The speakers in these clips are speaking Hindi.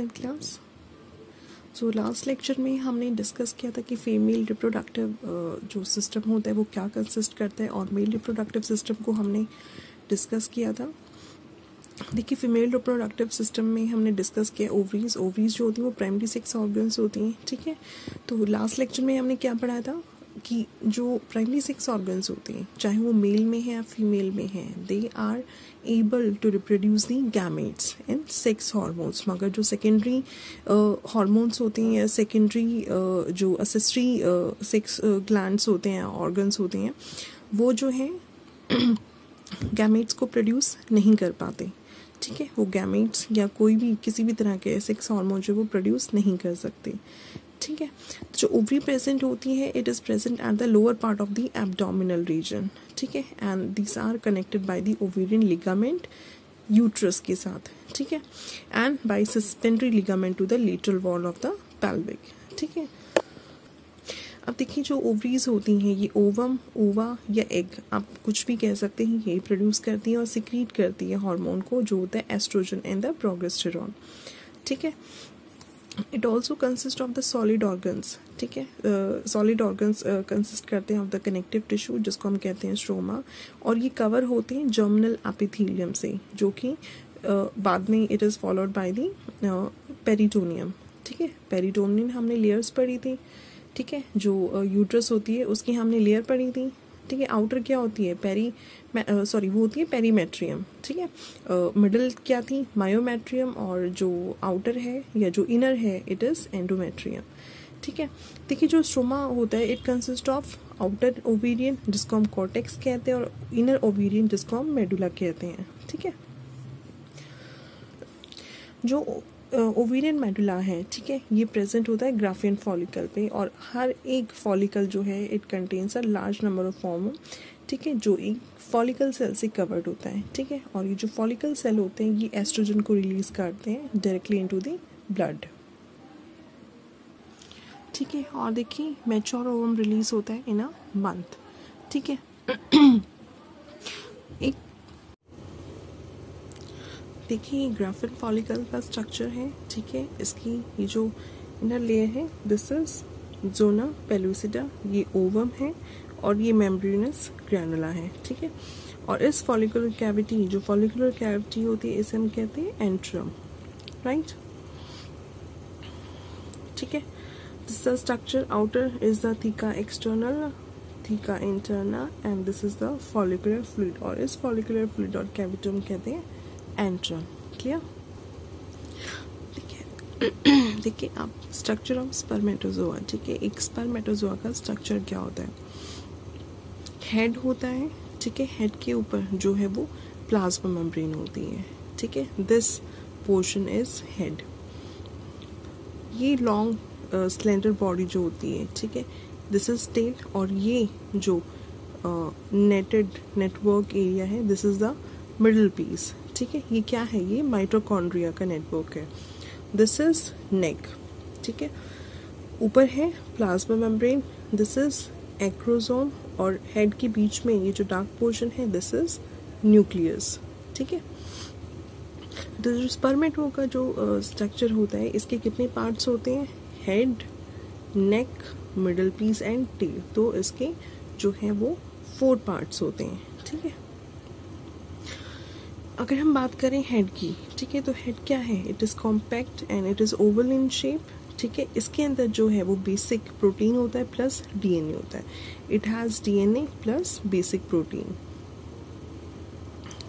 Afternoon class. So last lecture में हमने डिस्कस किया था कि फीमेल रिप्रोडक्टिव जो सिस्टम होता है वो क्या कंसिस्ट करता है, और मेल रिप्रोडक्टिव सिस्टम को हमने डिस्कस किया था। देखिए, फीमेल रिप्रोडक्टिव सिस्टम में हमने डिस्कस किया ओवरीज जो होती हैं वो प्राइमरी सेक्स ऑर्गन्स होती हैं, ठीक है। तो लास्ट लेक्चर में हमने क्या पढ़ा था कि जो प्राइमरी सेक्स ऑर्गन्स होते हैं, चाहे वो मेल में है या फीमेल में है, they are able to reproduce the gametes and sex hormones. मगर जो सेकेंडरी हार्मोन्स होते हैं या सेकेंडरी जो असेसरी सेक्स ग्लैंड्स होते हैं, ऑर्गन्स होते हैं, वो जो है गैमेट्स को प्रोड्यूस नहीं कर पाते, ठीक है। वो गैमेट्स या कोई भी किसी भी तरह के सेक्स हार्मोन जो वो प्रोड्यूस नहीं कर सकते, ठीक है। जो ओवरी प्रेजेंट होती है, it is present at the lower part of the abdominal region, ठीक है। And this are connected by the ovarian ligament uterus के साथ, ठीक है, and by suspensory ligament to the lateral wall of the pelvic, ठीक है। अब देखिए, जो ओवरीज होती हैं ये ओवम, ओवा या एग, आप कुछ भी कह सकते हैं, ये प्रोड्यूस करती है और सिक्रीट करती है हार्मोन को जो होता है एस्ट्रोजन एंड द प्रोजेस्टेरॉन, ठीक है। It also consist of the solid organs, ठीक है। सॉलिड ऑर्गन्स कंसिस्ट करते हैं ऑफ द कनेक्टिव टिश्यू जिसको हम कहते हैं स्ट्रोमा, और ये कवर होते हैं जर्मिनल एपिथेलियम से, जो कि बाद में it is followed by the peritoneum, ठीक है। पेरिटोनियम हमने लेयर्स पढ़ी थी, ठीक है। जो यूट्रस होती है उसकी हमने लेयर पढ़ी थी, ठीक है। आउटर क्या होती है, वो होती है पेरीमेट्रियम, ठीक है। मिडल क्या थी, मायोमेट्रियम, और जो आउटर है या जो इनर है इट इज़ एंडोमेट्रियम, ठीक है। देखिए, जो स्ट्रोमा होता है it consist of outer ovarian जिसको हम कॉर्टेक्स कहते हैं और इनर ओवेरियन जिसको हम मेडुला कहते हैं, ठीक है। जो ओवेरियन मेडुला है, ठीक है, ये प्रेजेंट होता है ग्राफियन फॉलिकल पे, और हर एक फॉलिकल जो है it contains a large number of form, ठीक है, जो एक फॉलिकल सेल से कवर्ड होता है, ठीक है। और ये जो फॉलिकल सेल होते हैं ये एस्ट्रोजन को रिलीज करते हैं डायरेक्टली इनटू द ब्लड, ठीक है। और देखिए, मैच्योर ओवम रिलीज होता है इन अ मंथ, ठीक है। एक देखिए, ग्राफियन फॉलिकल का स्ट्रक्चर है, ठीक है। इसकी ये जो इनर लेयर है दिस इज जोना पेलुसिडा, ये ओवम है, और ये मेम्ब्रेनस ग्रैनुला है, ठीक है। और इस फॉलिकुलर कैविटी, जो फॉलिकुलर कैविटी होती है, इसे हम कहते हैं एंट्रम, राइट, ठीक है। This the structure, outer is the theca external, theca interna, and this is the follicular fluid, और इस फॉलिकुलर फ्लूइड और कैविटी हम कहते हैं एंट्रम, क्लियर। देखिए आप, स्ट्रक्चर ऑफ स्पर्मेटोजोआ, ठीक है। एक स्पर्मेटोजोआ का स्ट्रक्चर क्या होता है, हेड होता है, ठीक है। हेड के ऊपर जो है वो प्लाज्मा मेम्ब्रेन होती है, ठीक है। This portion is head. ये लॉन्ग स्लेंडर बॉडी जो होती है, ठीक है, दिस इज टेल, और ये जो नेटवर्क एरिया है this is the middle piece, ठीक है। ये क्या है, ये माइटोकॉन्ड्रिया का नेटवर्क है। दिस इज नेक, ठीक है। ऊपर है plasma membrane, this is acrosome, और हेड के बीच में ये जो डार्क पोर्शन है दिस इज न्यूक्लियस, ठीक है। तो जो स्पर्मेटो का जो स्ट्रक्चर होता है, इसके कितने पार्ट्स होते हैं, head, neck, middle piece and tail. तो इसके जो है वो 4 पार्ट्स होते हैं, ठीक है। अगर हम बात करें हेड की, ठीक है, तो हेड क्या है, it is compact and it is oval in shape, ठीक है। इसके अंदर जो है वो बेसिक प्रोटीन होता है प्लस डीएनए होता है। It has DNA plus basic protein,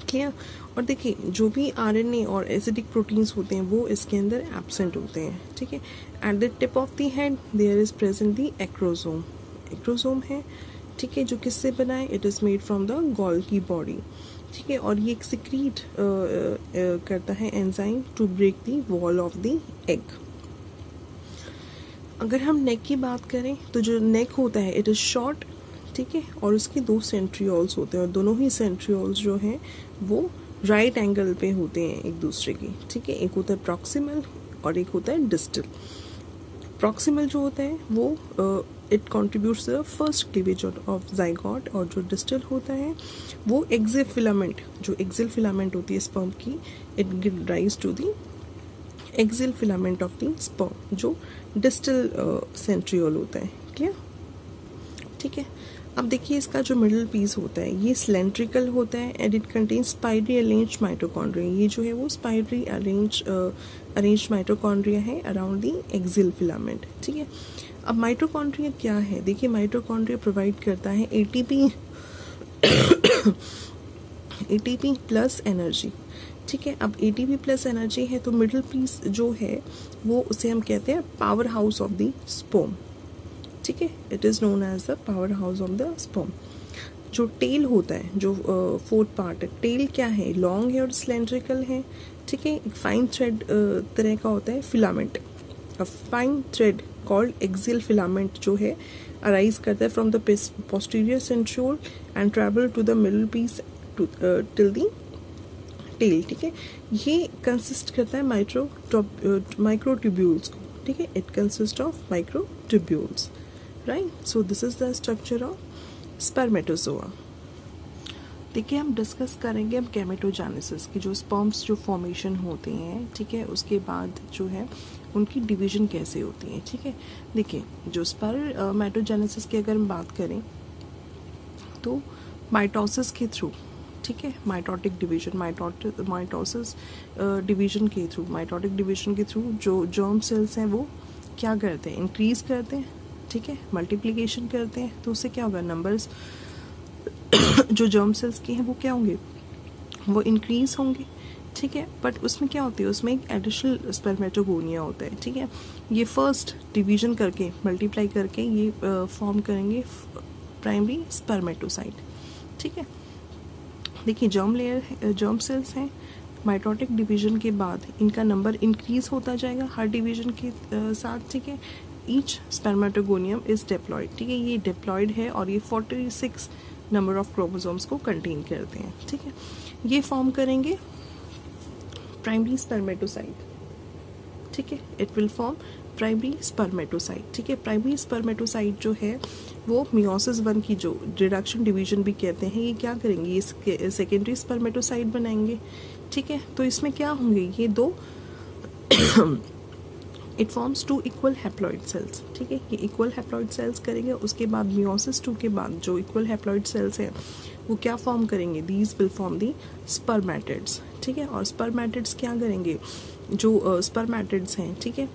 clear. और देखिए, जो भी आरएनए और एसिडिक प्रोटीन्स होते हैं वो इसके अंदर एब्सेंट होते हैं, ठीक है। At the tip of the head there is present the acrosome, acrosome है, ठीक है, जो किससे बना है, it is made from the Golgi body, ठीक है। और ये सिक्रीट करता है enzyme to break the wall of the egg. अगर हम नेक की बात करें तो जो नेक होता है इट इज़ शॉर्ट, ठीक है, और उसके 2 सेंट्रियोल्स होते हैं, और दोनों ही सेंट्रियोल्स जो हैं वो राइट एंगल पे होते हैं एक दूसरे की, ठीक है। एक होता है प्रॉक्सिमल और एक होता है डिस्टल। प्रॉक्सिमल जो होता है वो it contributes the first cleavage of zygote, और जो डिस्टल होता है वो एक्सिल फिलामेंट, जो एक्सिल फिलामेंट होती है स्पर्म की, it give rise to the axial filament of the sperm, जो डिस्टल सेंट्रियोल होता है। क्लियर? ठीक है। अब देखिए इसका जो मिडिल पीस होता है ये सिलेंड्रिकल होता है and it contain spirally arranged mitochondria. ये जो है वो स्पाइरली अरेंज्ड माइटोकॉन्ड्रिया है अराउंड द एक्सियल फिलामेंट। ठीक है। अब माइटोकॉन्ड्रिया क्या है? देखिए माइटोकॉन्ड्रिया प्रोवाइड करता है एटीपी प्लस एनर्जी। ठीक है। अब एटीपी प्लस एनर्जी है तो मिडिल पीस जो है वो उसे हम कहते हैं power house of the sperm. ठीक है। It is known as the power house of the sperm. जो टेल होता है, जो फोर्थ पार्ट है, टेल क्या है? लॉन्ग है और सिलेंड्रिकल है। ठीक है। एक फाइन थ्रेड तरह का होता है filament. A fine thread called axial filament जो है अराइज करता है from the posterior centriole and travel to the middle piece till the tail. ठीक है। ये कंसिस्ट करता है माइक्रोट्यूब्यूल्स को। ठीक है। It consist of microtubules, right? So this is the structure of spermatozoa. देखिए हम डिस्कस करेंगे अब गैमेटोजेनेसिस की, जो स्पर्म्स जो फॉर्मेशन होते हैं। ठीक है। उसके बाद जो है उनकी डिवीजन कैसे होती है। ठीक है। देखिए जो स्पर्मेटोजेनेसिस की अगर हम बात करें तो माइटोसिस के थ्रू, ठीक है, माइटोटिक डिवीजन, माइटोसिस डिवीजन के थ्रू जो जर्म सेल्स हैं वो क्या करते हैं? इंक्रीज करते हैं। ठीक है। मल्टीप्लिकेशन करते हैं तो उससे क्या होगा? नंबर्स जो जर्म सेल्स के हैं वो क्या होंगे? वो इंक्रीज होंगे। ठीक है। बट उसमें क्या होती है? उसमें एक एडिशनल स्पर्मेटोगोनिया होता है। ठीक है। ये फर्स्ट डिवीजन करके मल्टीप्लाई करके ये फॉर्म करेंगे प्राइमरी स्पर्मेटोसाइट। ठीक है। देखिए जर्म सेल्स हैं, माइटोटिक डिवीजन के बाद इनका नंबर इंक्रीज होता जाएगा हर डिवीजन के साथ। ठीक है। Each spermatogonium is diploid. ठीक है। ये डिप्लॉयड है और ये 46 नंबर ऑफ क्रोमोसोम्स को कंटेन करते हैं। ठीक है। ये फॉर्म करेंगे प्राइमरी स्पर्मेटोसाइट। ठीक है। It will form primary spermatocyte. ठीक है। प्राइमरी स्पर्मेटोसाइट जो है वो मियोसिस 1 की जो रिडक्शन डिवीजन भी कहते हैं, ये क्या करेंगे? ये सेकेंडरी स्पर्मेटोसाइट बनाएंगे। ठीक है। तो इसमें क्या होंगे? ये दो it forms 2 equal haploid cells. ठीक है। ये इक्वल हैप्लॉइड सेल्स करेंगे। उसके बाद मियोसिस 2 के बाद जो इक्वल हैप्लॉइड सेल्स हैं वो क्या फॉर्म करेंगे? These will form the spermatids. ठीक है। और स्पर्मेटिड्स क्या करेंगे? जो स्पर्मेटिड्स हैं, ठीक है,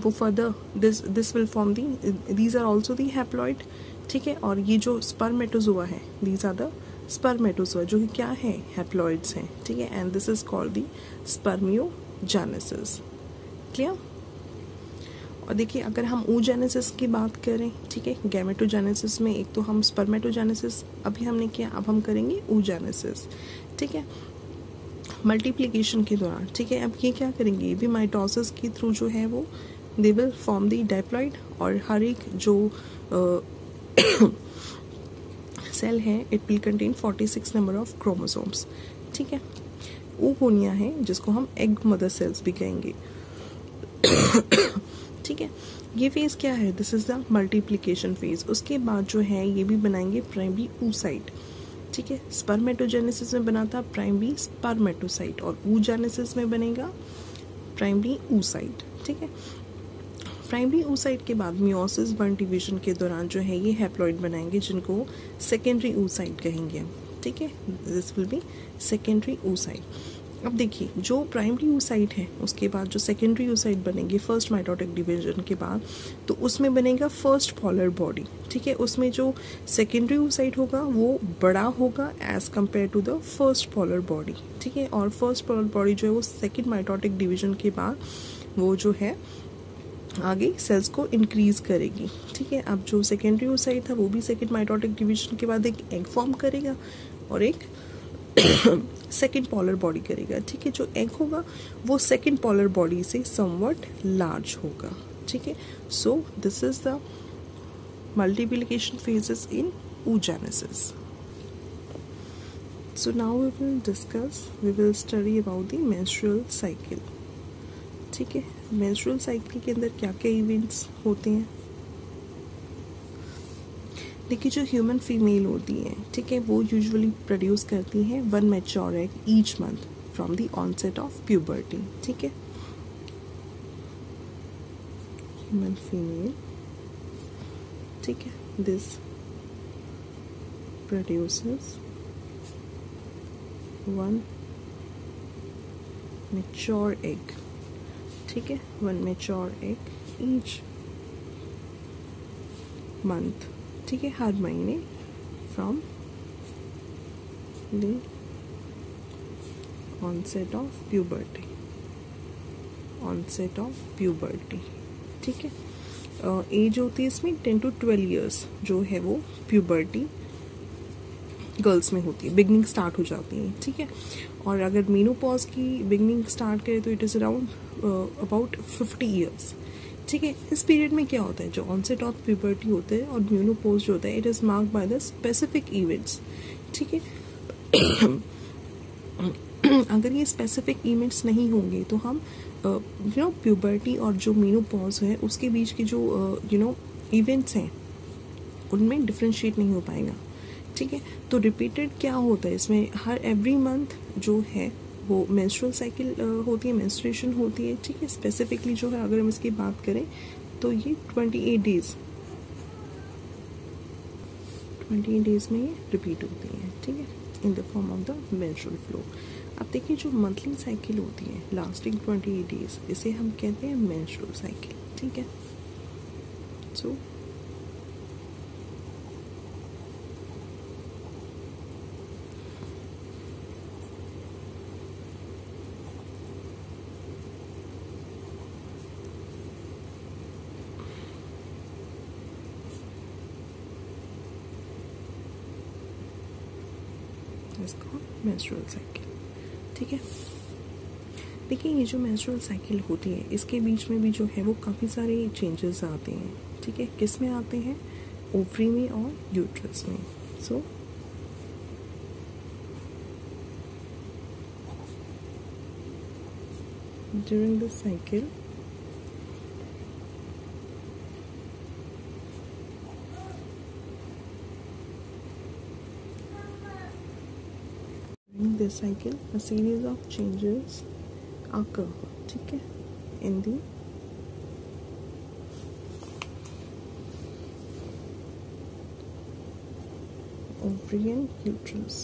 वो further this will form these are also the haploid. ठीक है। और ये जो स्पर्मेटोजोआ है, दीज आर द स्पर्मेटोजोआ जो कि क्या है? हैप्लॉइड्स हैं। ठीक है। And this is called the spermiogenesis. Clear? और देखिए अगर हम oogenesis की बात करें, ठीक है, गैमेटोजेनेसिस में एक तो हम स्पर्मेटोजेनेसिस अभी हमने किया, अब हम करेंगे oogenesis। ठीक है। मल्टीप्लिकेशन के दौरान, ठीक है, अब ये क्या करेंगे? ये भी माइटोसिस के थ्रू जो है वो they will form the diploid और हर एक जो सेल है it will contain 46 number of chromosomes. ठीक है। oogonia है जिसको हम एग मदर सेल्स भी कहेंगे। ठीक है। ये फेज क्या है? This is the multiplication phase. उसके बाद जो है ये भी बनाएंगे प्राइमरी oocyte। ठीक है। स्पर्मेटोजेनेसिस में बना था प्राइमरी स्पर्मेटोसाइट और oogenesis में बनेगा प्राइमरी oocyte। ठीक है। प्राइमरी oocyte के बाद मियोसिस 1 डिवीजन के दौरान जो है ये हैप्लॉइड बनाएंगे जिनको सेकेंडरी oocyte कहेंगे हम। ठीक है। This will be secondary oocyte। अब देखिए जो प्राइमरी oocyte है उसके बाद जो सेकेंडरी oocyte बनेंगे फर्स्ट माइटोटिक डिवीजन के बाद, तो उसमें बनेगा फर्स्ट पोलर बॉडी। ठीक है। उसमें जो सेकेंडरी oocyte होगा वो बड़ा होगा as compare to the first polar body. ठीक है। और फर्स्ट पोलर बॉडी जो है वो सेकेंड माइटोटिक डिवीजन के बाद वो जो है आगे सेल्स को इंक्रीज करेगी। ठीक है। अब जो सेकेंडरी oocyte था वो भी सेकेंड माइटोटिक डिवीजन के बाद एक एग फॉर्म करेगा और एक सेकेंड पोलर बॉडी करेगा। ठीक है। जो एग होगा वो सेकेंड पोलर बॉडी से समवट लार्ज होगा। ठीक है। So this is the multiplication phases in oogenesis. So now we will study about the menstrual cycle. ठीक है। मेंस्ट्रुअल साइकिल के अंदर क्या क्या इवेंट्स होते हैं? देखिए जो ह्यूमन फीमेल होती है, ठीक है, वो यूजुअली प्रोड्यूस करती हैं 1 mature egg each month from the onset of puberty. ठीक है। ह्यूमन फीमेल, ठीक है, दिस प्रोड्यूसेस 1 mature egg, ठीक है, 1 mature egg each month, ठीक है, हर महीने from the onset of puberty, ठीक है। एज होती है इसमें 10 to 12 years जो है वो प्यूबर्टी गर्ल्स में होती है, बिगनिंग स्टार्ट हो जाती है, ठीक है। और अगर मेनोपॉज की बिगनिंग स्टार्ट करे तो it is around about 50 years, ठीक है। इस पीरियड में क्या होता है, जो ऑनसेट ऑफ प्यूबर्टी होता है और मेनोपॉज जो होता है, it is marked by the specific events, ठीक है। अगर ये स्पेसिफिक इवेंट्स नहीं होंगे तो हम प्यूबर्टी और जो मेनोपॉज है उसके बीच के जो इवेंट्स हैं उनमें डिफ्रेंशिएट नहीं हो पाएगा, ठीक है। तो रिपीटेड क्या होता है इसमें, हर एवरी मंथ जो है वो मेंस्ट्रुअल साइकिल होती है, मेंस्ट्रुएशन होती है, ठीक है। स्पेसिफिकली जो है अगर हम इसकी बात करें तो ये 28 डेज में ये रिपीट होती है, ठीक है, in the form of the menstrual flow. अब देखिए जो मंथली साइकिल होती है लास्टिंग 28 डेज, इसे हम कहते हैं मेंस्ट्रुअल साइकिल, ठीक है। सो इसका मेंस्ट्रुअल साइकिल, ठीक है। देखिए ये जो मेंस्ट्रुअल साइकिल होती है इसके बीच में भी जो है वो काफ़ी सारे चेंजेस आते हैं, ठीक है। किस में आते हैं, ओवरी में और यूट्रस में। So during the cycle this cycle a series of changes occur, ठीक है, in the ovarian uterus,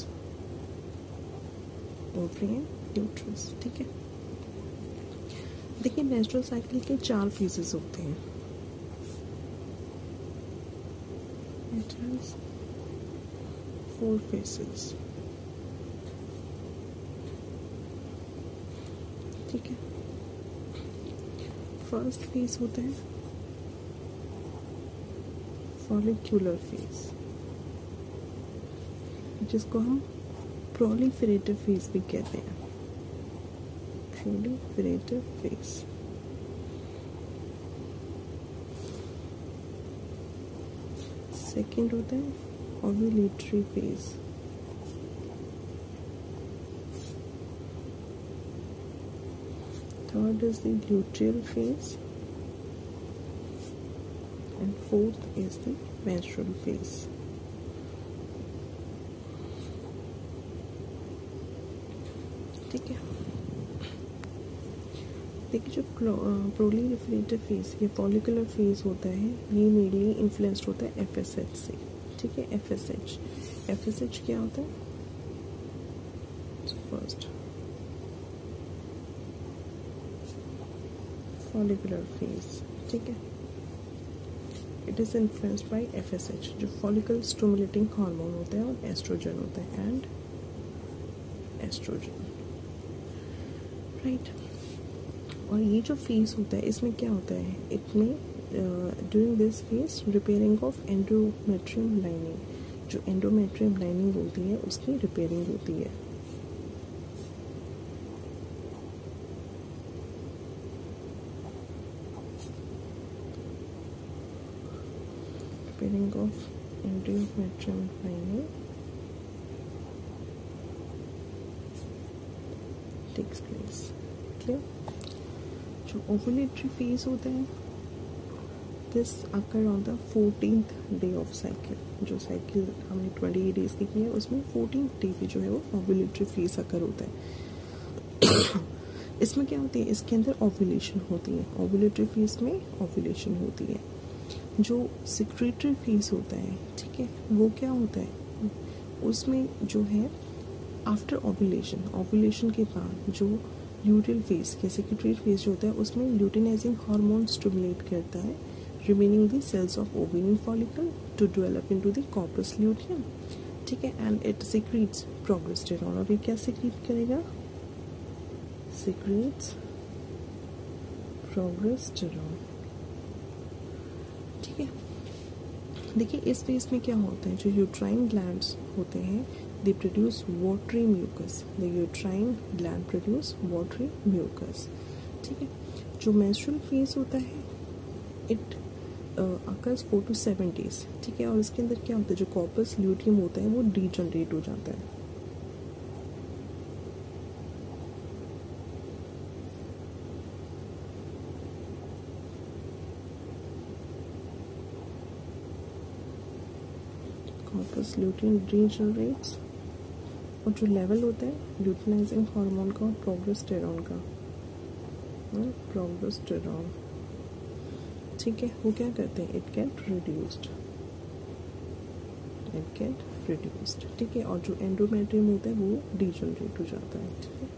ठीक है। देखिए मेंस्ट्रुअल साइकिल के 4 फेजेस होते हैं, it has 4 phases, ठीक है। फर्स्ट फेज होता है फॉलिक्यूलर फेज, जिसको हम प्रोलिफरेटिव फेज भी कहते हैं, प्रोलिफरेटिव फेज। सेकंड होता है ovulatory phase, third is the luteal phase and fourth is the menstrual phase, ठीक है। देखिए जो प्रोलिफरेटिव फेज या फॉलिकुलर फेज होता है ये मेनली इन्फ्लुएंस्ड होता है FSH से, ठीक है। FSH क्या होता है, फर्स्ट फॉलिकुलर फेज, ठीक है। It is influenced by FSH जो फॉलिकल स्टिमुलेटिंग हार्मोन होता है और एस्ट्रोजन होता है एंड एस्ट्रोजन, राइट। और ये जो फेज होता है इसमें क्या होता है, इसमें during this phase repairing of endometrium lining, जो एंडोमेट्रियम लाइनिंग होती है उसकी रिपेयरिंग होती है, repairing of endometrium lining takes place, clear। जो ओवुलेटरी फेज होता है this occur on the 14th day of cycle, जो साइकिल हमने 28 डेज की है उसमें 14th डे पे जो है वो ओवुलेटरी फेज अकर होता है। इसमें क्या होती है, इसके अंदर ओव्यूलेशन होती है, ओव्यूलेटरी फेज में ओव्यूलेशन होती है। जो सेक्रेटरी फेज होता है, ठीक है, वो क्या होता है, उसमें जो है आफ्टर ओव्यूलेशन, ओव्यूलेशन के बाद जो ल्यूटेल फेज या सेक्रेटरी फेज जो होता है उसमें ल्यूटिनाइजिंग हार्मोन स्टिमुलेट करता है remaining the cells of ovarian follicle to develop into the corpus luteum, ठीक है, एंड इट सीक्रेट्स प्रोजेस्टेरॉन। और ये क्या सीक्रेट करेगा, सीक्रेट्स प्रोजेस्टेरॉन, ठीक है। देखिए इस फेज में क्या होता है, जो यूट्राइन ग्लैंड्स होते हैं they produce watery mucus, the uterine gland produce watery mucus, ठीक है। जो मेंस्ट्रुअल फेज होता है इट अकर्स 4 to 7 days, ठीक है, और इसके अंदर क्या होता है, जो कॉर्पस ल्यूटियम होता है वो डीजनरेट हो जाता है। कॉर्पस ल्यूटियम डीजनरेट्स, और जो लेवल होता है ल्यूटिनाइजिंग हार्मोन का और प्रोजेस्टेरॉन का, प्रोजेस्टेरॉन, ठीक है, वो क्या करते हैं, इट गेट रिड्यूस्ड, ठीक है, और जो एंडोमेट्रियम होता है वो डीजनरेट हो जाता है, ठीक है।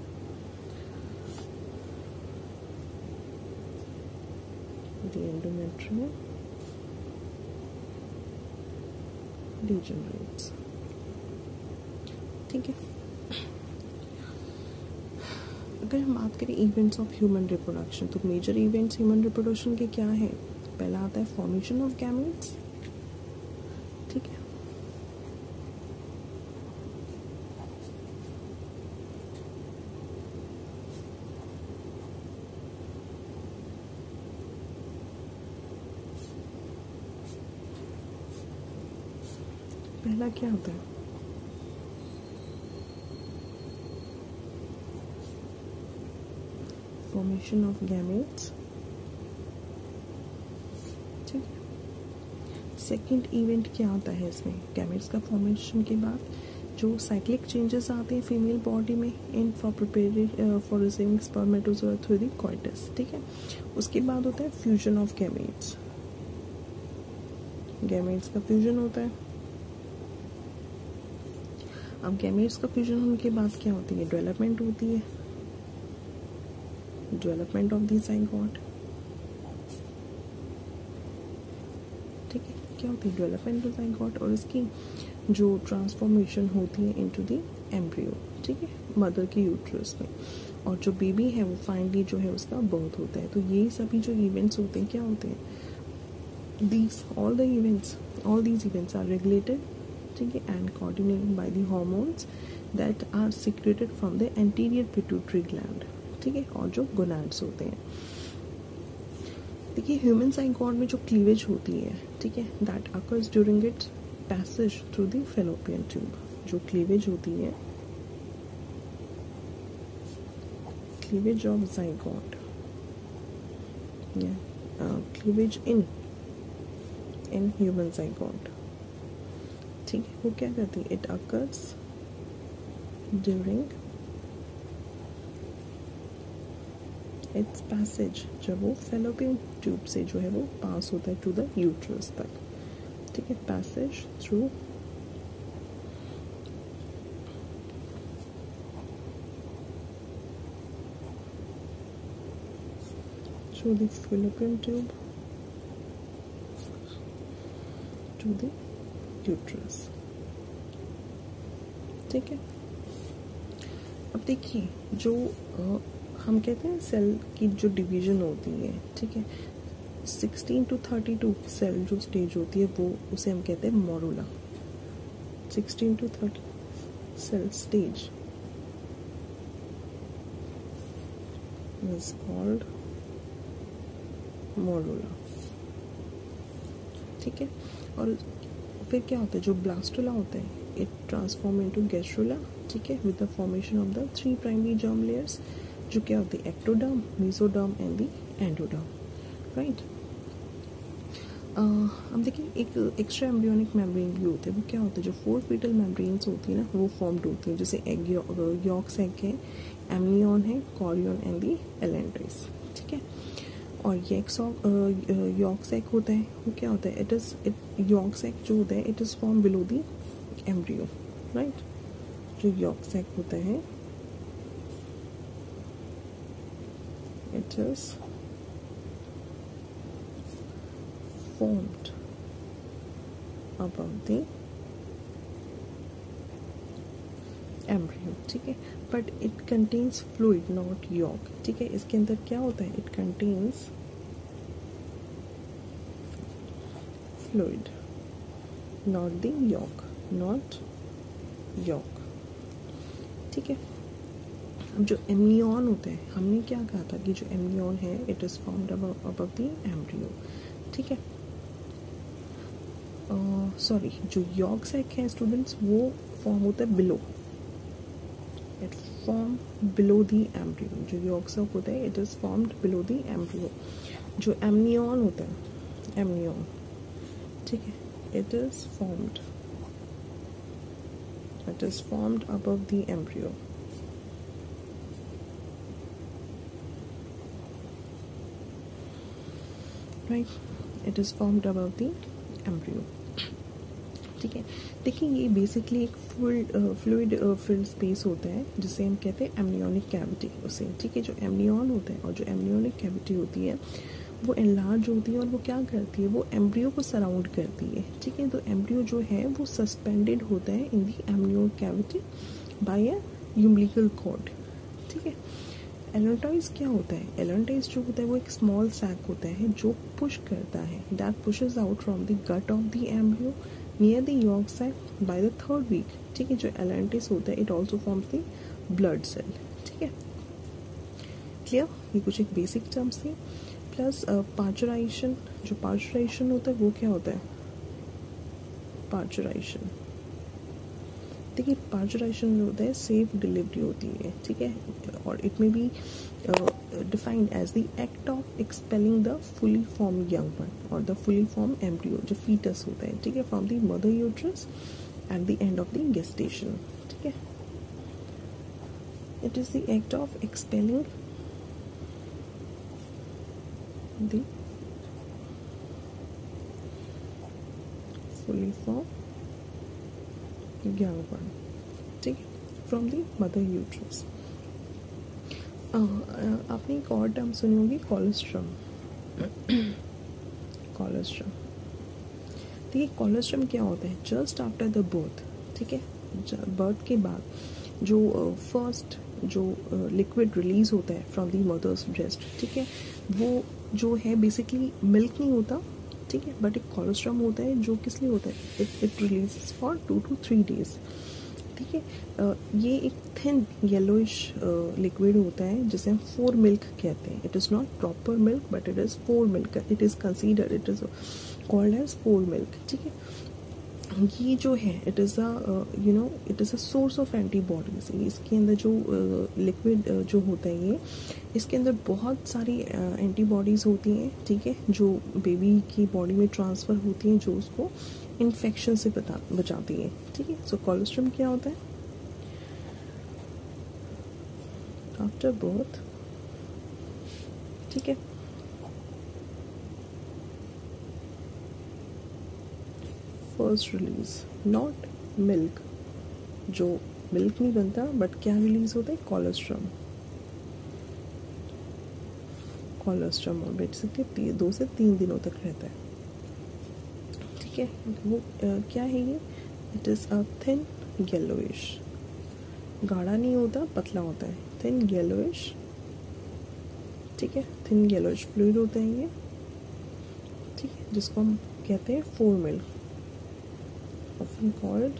द एंडोमेट्रियम डीजनरेट्स, ठीक है। अगर हम बात करें इवेंट्स ऑफ ह्यूमन रिप्रोडक्शन, तो मेजर इवेंट्स ह्यूमन रिप्रोडक्शन के क्या है, पहला आता है फॉर्मेशन ऑफ गैमेट्स, ठीक है, पहला क्या होता है, फॉर्मेशन ऑफ गैमेट्स, ठीक है। सेकेंड इवेंट क्या आता है इसमें, गैमेट्स का फॉर्मेशन के बाद जो साइक्लिक चेंजेस आते हैं फीमेल बॉडी में in for preparing for receiving spermatozoa through the coitus, ठीक है। उसके बाद होता है फ्यूजन ऑफ गैमेट्स, गैमेट्स का फ्यूजन होता है। अब गैमेट्स का फ्यूजन होने के बाद क्या होती है, डेवलपमेंट होती है, डेवलपमेंट ऑफ द ज़ाइगोट, ठीक है, क्या होती है, डेवलपमेंट ऑफ ज़ाइगोट, और इसकी जो ट्रांसफॉर्मेशन होती है इनटू द एम्ब्रियो, ठीक है, मदर की यूट्रस में, और जो बेबी है वो फाइनली जो है उसका बर्थ होता है। तो ये सभी जो इवेंट्स होते हैं क्या होते हैं, all these events are regulated, ठीक है, and coordinated by the hormones that are secreted from the anterior pituitary gland, ठीक है, और जो गोनाड्स होते हैं। देखिए ह्यूमन ज़ाइगोट में जो क्लीवेज होती है, ठीक है, that occurs during its passage through the Fallopian tube, जो क्लीवेज होती है, cleavage of zygote, cleavage in human zygote, ठीक है, वो क्या करती है, it occurs during its passage, जब वो फैलोपियन ट्यूब से जो है वो पास होता है टू द यूट्रस तक, ठीक है, passage through the Fallopian tube to the uterus, ठीक है। अब देखिए जो हम कहते हैं सेल की जो डिवीजन होती है, ठीक है, 16 to 32 सेल जो स्टेज होती है वो उसे हम कहते हैं morula, 16 to 30 cell stage is called morula, ठीक है। और फिर क्या होता है, जो ब्लास्टुला होता है इट ट्रांसफॉर्म इनटू गैस्ट्रुला, ठीक है, with the formation of the 3 primary germ layers, जो क्या होती है, ectoderm, mesoderm and the endoderm, right. हम देखें एक एक्स्ट्रा एम्ब्रियोनिक मेम्ब्रेन भी होते हैं, वो क्या होता है, जो 4 फीटल मेम्ब्रेन्स होती है ना वो फॉर्म्ड होती हैं, जैसे एग यॉक्स एग है, एमनियन है, कॉरियन एंड दी एलेंड्रिस, ठीक है। और यॉक्स एग होता है, वो क्या होता है, यॉक्स एग जो होता है it is form below the embryo, right. जो यॉक्स एग होता है it is formed above the embryo, ठीक है। But it contains fluid not yolk, ठीक है। इसके अंदर क्या होता है, it contains fluid not the yolk, not yolk, ठीक है। अब जो एमनियन होता है, हमने क्या कहा था कि जो एमनियन है it is formed above the embryo, ठीक है। सॉरी, जो यॉक सैक है स्टूडेंट्स वो फॉर्म होता है below, it form below the embryo. जो यॉक सैक होता है it is formed below the embryo. जो एमनियन होता है, एमनियन, ठीक है, it is formed above the embryo, right. It is formed above the embryo, ठीक है। देखिए ये बेसिकली एक फ्लूइड फिल्ड स्पेस होता है जिसे हम कहते हैं एमनियोनिक कैविटी उसे, ठीक है। जो एमनियन होता है और जो एमनियोनिक कैविटी होती है वो एनलार्ज होती है और वो क्या करती है, वो एम्ब्रियो को सराउंड करती है, ठीक है। तो एम्ब्रियो जो है वो सस्पेंडेड होता है इन दी एमनियोनिक कैविटी बाय अ यूम्बिलिकल कॉर्ड, ठीक है। एलेंटाइज क्या होता है, एलेंटाइज जो होता है वो एक स्मॉल सैक होता है जो पुश करता है, that pushes out from the gut of the embryo near the yolk sac by the 3rd week, ठीक है। जो एलेंटिस होता है it also forms the blood cell, ठीक है। क्लियर, ये कुछ एक बेसिक टर्म्स थे। प्लस पार्चुराइजेशन, जो पार्चुराइजेशन होता है वो क्या होता है, पार्चुराइजेशन, देखिए पार्चुराइजेशन जो होता है सेफ डिलीवरी होती है, ठीक है। और it may be defined as the act of expelling the fully form young one और द फुली फॉर्म एम्ब्रियो जो फीटस होता है, ठीक है, from the mother uterus at the end of the gestation, ठीक है। It is the act of expelling the fully form young one, ठीक है, फ्रॉम द मदर यूट्रस। आपने एक और टर्म सुनी होगी, कोलोस्ट्रम। कोलोस्ट्रम, देखिए कोलोस्ट्रम क्या होता है, जस्ट आफ्टर द बर्थ, ठीक है, बर्थ के बाद जो फर्स्ट जो लिक्विड रिलीज होता है फ्रॉम द मदर्स ब्रेस्ट, ठीक है, वो जो है बेसिकली मिल्क नहीं होता, ठीक है, बट एक कोलोस्ट्रम होता है जो किस लिए होता है, it releases for 2 to 3 days, ठीक है। ये एक थिन येलोइश लिक्विड होता है जिसे हम 4 मिल्क कहते हैं। It is not proper milk but it is 4 milk, it is considered, it is called as 4 milk, ठीक है। ये जो है it is it is a source of antibodies. इसके अंदर जो लिक्विड जो होता है ये, इसके अंदर बहुत सारी एंटीबॉडीज़ होती हैं, ठीक है, जो बेबी की बॉडी में ट्रांसफ़र होती हैं, जो उसको इन्फेक्शन से बचाती है, ठीक है। सो कोलोस्ट्रम क्या होता है, आफ्टर बर्थ, ठीक है, फर्स्ट रिलीज, नॉट मिल्क, जो मिल्क नहीं बनता बट क्या रिलीज होता है, कोलोस्ट्रम। कोलोस्ट्रम और बेसिकली 2 से 3 दिनों तक रहता है, ठीक है। वो क्या है ये, it is a thin yellowish, गाढ़ा नहीं होता, पतला होता है, थिन येलोइश, ठीक है, थिन येलोइश फ्लूइड होता है ये, ठीक है, जिसको हम कहते हैं 4 मिल्क, often called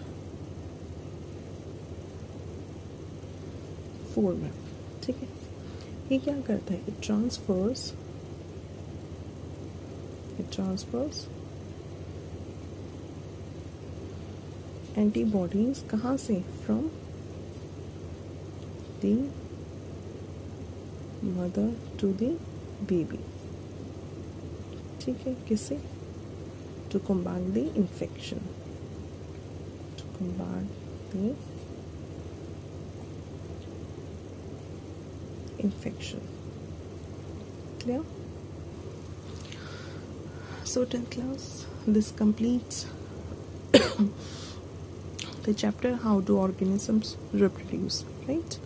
4 मिल्क, ठीक है। ये क्या करता है, इट ट्रांसफर्स एंटीबॉडीज कहाँ से, from the mother to the baby, ठीक है, किससे, to combat the infection. To combat the infection. Clear? So 10th class, this completes the chapter how do organisms reproduce, right?